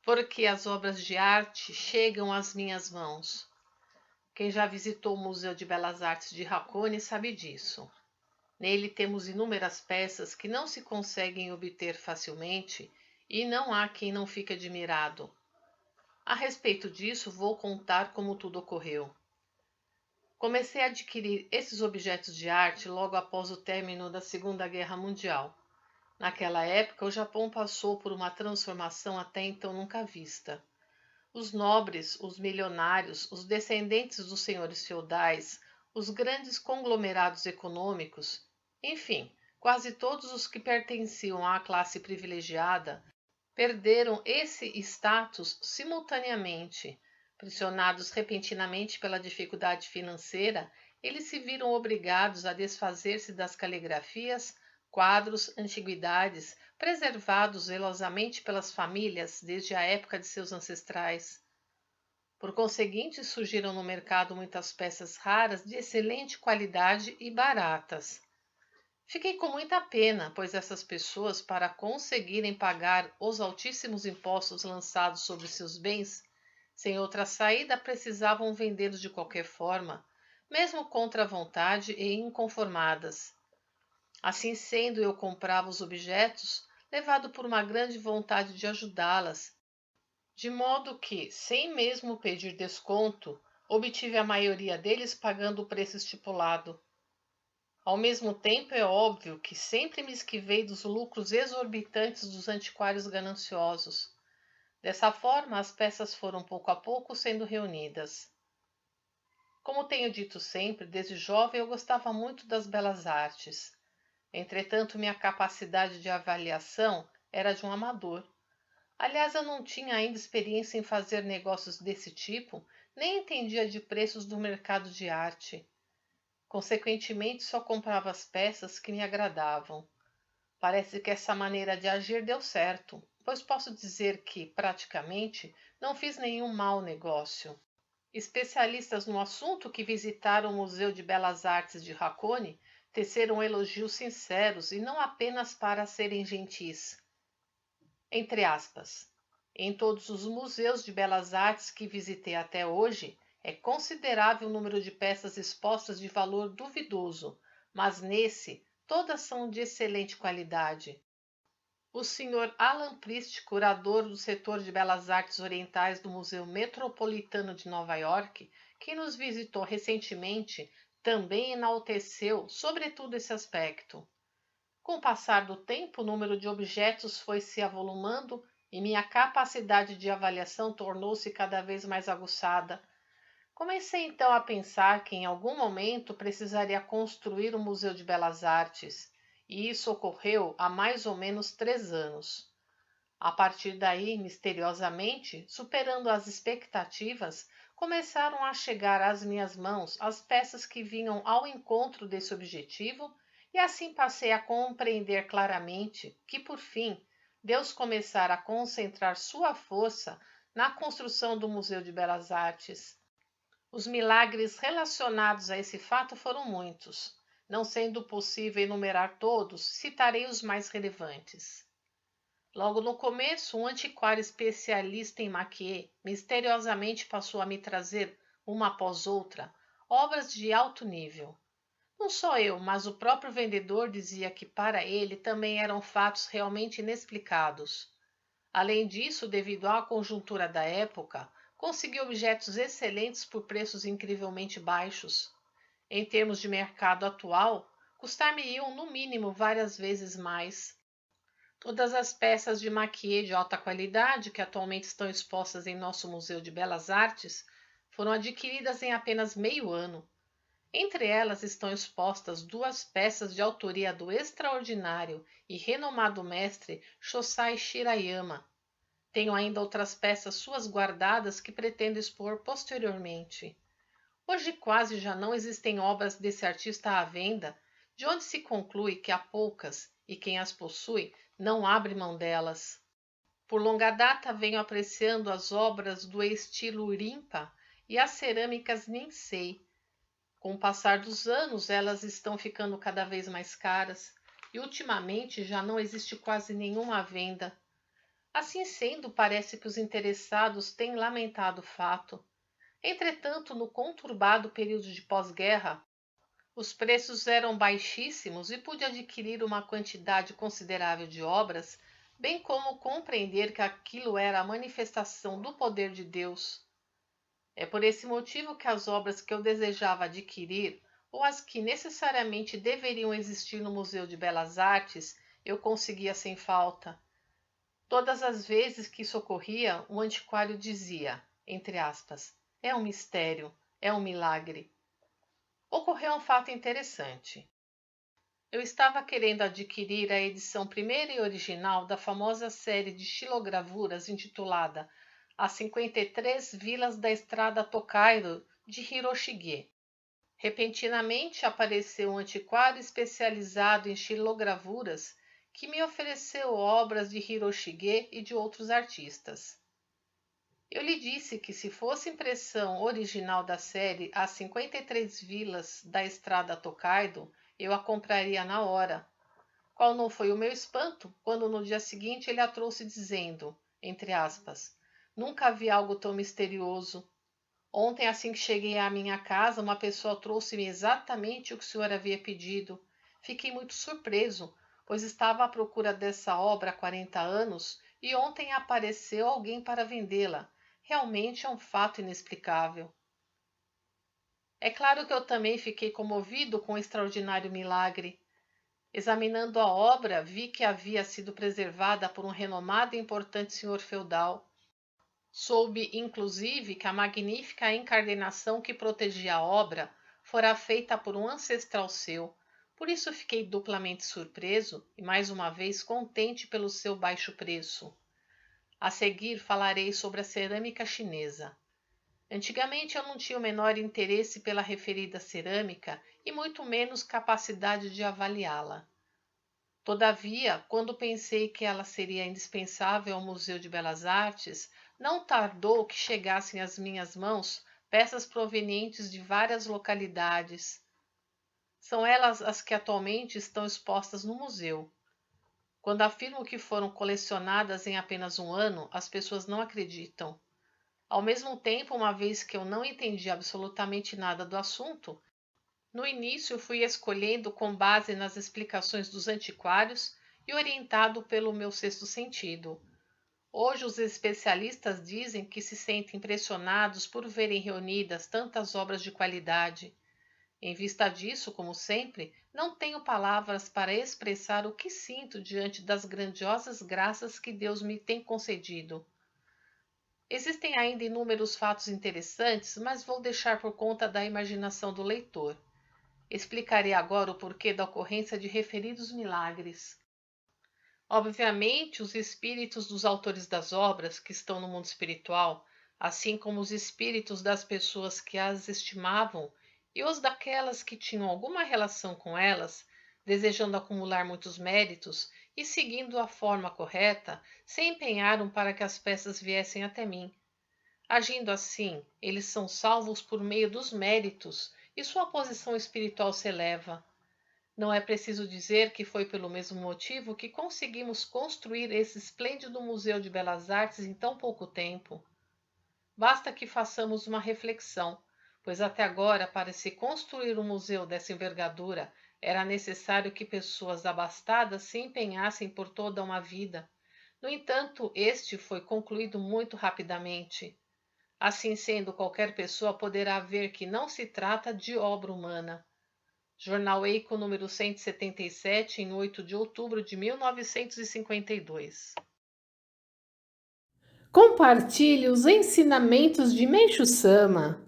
porque as obras de arte chegam às minhas mãos. Quem já visitou o Museu de Belas Artes de Hakone sabe disso. Nele temos inúmeras peças que não se conseguem obter facilmente e não há quem não fique admirado. A respeito disso, vou contar como tudo ocorreu. Comecei a adquirir esses objetos de arte logo após o término da Segunda Guerra Mundial. Naquela época, o Japão passou por uma transformação até então nunca vista. Os nobres, os milionários, os descendentes dos senhores feudais, os grandes conglomerados econômicos, enfim, quase todos os que pertenciam à classe privilegiada, perderam esse status simultaneamente. Pressionados repentinamente pela dificuldade financeira, eles se viram obrigados a desfazer-se das caligrafias, quadros, antiguidades, preservados zelosamente pelas famílias desde a época de seus ancestrais. Por conseguinte, surgiram no mercado muitas peças raras de excelente qualidade e baratas. Fiquei com muita pena, pois essas pessoas, para conseguirem pagar os altíssimos impostos lançados sobre seus bens, sem outra saída, precisavam vendê-los de qualquer forma, mesmo contra a vontade e inconformadas. Assim sendo, eu comprava os objetos, levado por uma grande vontade de ajudá-las, de modo que, sem mesmo pedir desconto, obtive a maioria deles pagando o preço estipulado. Ao mesmo tempo, é óbvio que sempre me esquivei dos lucros exorbitantes dos antiquários gananciosos. Dessa forma, as peças foram pouco a pouco sendo reunidas. Como tenho dito sempre, desde jovem eu gostava muito das belas artes. Entretanto, minha capacidade de avaliação era de um amador. Aliás, eu não tinha ainda experiência em fazer negócios desse tipo, nem entendia de preços do mercado de arte. Consequentemente, só comprava as peças que me agradavam. Parece que essa maneira de agir deu certo, pois posso dizer que, praticamente, não fiz nenhum mau negócio. Especialistas no assunto que visitaram o Museu de Belas Artes de Hakone teceram elogios sinceros e não apenas para serem gentis. Entre aspas, em todos os museus de belas artes que visitei até hoje, é considerável o número de peças expostas de valor duvidoso, mas nesse, todas são de excelente qualidade. O Sr. Alan Priest, curador do setor de belas artes orientais do Museu Metropolitano de Nova York, que nos visitou recentemente, também enalteceu, sobretudo, esse aspecto. Com o passar do tempo, o número de objetos foi se avolumando e minha capacidade de avaliação tornou-se cada vez mais aguçada. Comecei então a pensar que em algum momento precisaria construir um museu de belas artes, e isso ocorreu há mais ou menos 3 anos. A partir daí, misteriosamente, superando as expectativas, começaram a chegar às minhas mãos as peças que vinham ao encontro desse objetivo, e assim passei a compreender claramente que, por fim, Deus começara a concentrar sua força na construção do Museu de Belas Artes. Os milagres relacionados a esse fato foram muitos. Não sendo possível enumerar todos, citarei os mais relevantes. Logo no começo, um antiquário especialista em maquiê misteriosamente passou a me trazer, uma após outra, obras de alto nível. Não só eu, mas o próprio vendedor dizia que para ele também eram fatos realmente inexplicados. Além disso, devido à conjuntura da época, consegui objetos excelentes por preços incrivelmente baixos. Em termos de mercado atual, custar-me-iam no mínimo várias vezes mais. Todas as peças de maquiê de alta qualidade que atualmente estão expostas em nosso Museu de Belas Artes foram adquiridas em apenas meio ano. Entre elas estão expostas 2 peças de autoria do extraordinário e renomado mestre Shosai Shirayama. Tenho ainda outras peças suas guardadas que pretendo expor posteriormente. Hoje quase já não existem obras desse artista à venda, de onde se conclui que há poucas, e quem as possui não abre mão delas. Por longa data venho apreciando as obras do estilo Rimpa e as cerâmicas Ninsei. Com o passar dos anos, elas estão ficando cada vez mais caras e ultimamente já não existe quase nenhuma à venda. Assim sendo, parece que os interessados têm lamentado o fato. Entretanto, no conturbado período de pós-guerra, os preços eram baixíssimos e pude adquirir uma quantidade considerável de obras, bem como compreender que aquilo era a manifestação do poder de Deus. É por esse motivo que as obras que eu desejava adquirir, ou as que necessariamente deveriam existir no Museu de Belas Artes, eu conseguia sem falta. Todas as vezes que isso ocorria, o antiquário dizia, entre aspas, é um mistério, é um milagre. Ocorreu um fato interessante. Eu estava querendo adquirir a edição primeira e original da famosa série de xilogravuras intitulada As 53 Vilas da Estrada Tokaido de Hiroshige. Repentinamente apareceu um antiquário especializado em xilogravuras que me ofereceu obras de Hiroshige e de outros artistas. Eu lhe disse que se fosse impressão original da série As 53 Vilas da Estrada Tokaido, eu a compraria na hora. Qual não foi o meu espanto quando no dia seguinte ele a trouxe dizendo, entre aspas, nunca vi algo tão misterioso. Ontem, assim que cheguei à minha casa, uma pessoa trouxe-me exatamente o que o senhor havia pedido. Fiquei muito surpreso, pois estava à procura dessa obra há 40 anos e ontem apareceu alguém para vendê-la. Realmente é um fato inexplicável. É claro que eu também fiquei comovido com o extraordinário milagre. Examinando a obra, vi que havia sido preservada por um renomado e importante senhor feudal. Soube, inclusive, que a magnífica encardenação que protegia a obra fora feita por um ancestral seu. Por isso fiquei duplamente surpreso e, mais uma vez, contente pelo seu baixo preço. A seguir falarei sobre a cerâmica chinesa. Antigamente eu não tinha o menor interesse pela referida cerâmica e muito menos capacidade de avaliá-la. Todavia, quando pensei que ela seria indispensável ao Museu de Belas Artes, não tardou que chegassem às minhas mãos peças provenientes de várias localidades. São elas as que atualmente estão expostas no museu. Quando afirmo que foram colecionadas em apenas um ano, as pessoas não acreditam. Ao mesmo tempo, uma vez que eu não entendi absolutamente nada do assunto, no início fui escolhendo com base nas explicações dos antiquários e orientado pelo meu sexto sentido. Hoje os especialistas dizem que se sentem impressionados por verem reunidas tantas obras de qualidade. Em vista disso, como sempre, não tenho palavras para expressar o que sinto diante das grandiosas graças que Deus me tem concedido. Existem ainda inúmeros fatos interessantes, mas vou deixar por conta da imaginação do leitor. Explicarei agora o porquê da ocorrência de referidos milagres. Obviamente, os espíritos dos autores das obras que estão no mundo espiritual, assim como os espíritos das pessoas que as estimavam e os daquelas que tinham alguma relação com elas, desejando acumular muitos méritos e seguindo a forma correta, se empenharam para que as peças viessem até mim. Agindo assim, eles são salvos por meio dos méritos e sua posição espiritual se eleva. Não é preciso dizer que foi pelo mesmo motivo que conseguimos construir esse esplêndido Museu de Belas Artes em tão pouco tempo. Basta que façamos uma reflexão, pois até agora, para se construir um museu dessa envergadura, era necessário que pessoas abastadas se empenhassem por toda uma vida. No entanto, este foi concluído muito rapidamente. Assim sendo, qualquer pessoa poderá ver que não se trata de obra humana. Jornal Eiko número 177, em 8 de outubro de 1952. Compartilhe os ensinamentos de Meishu Sama.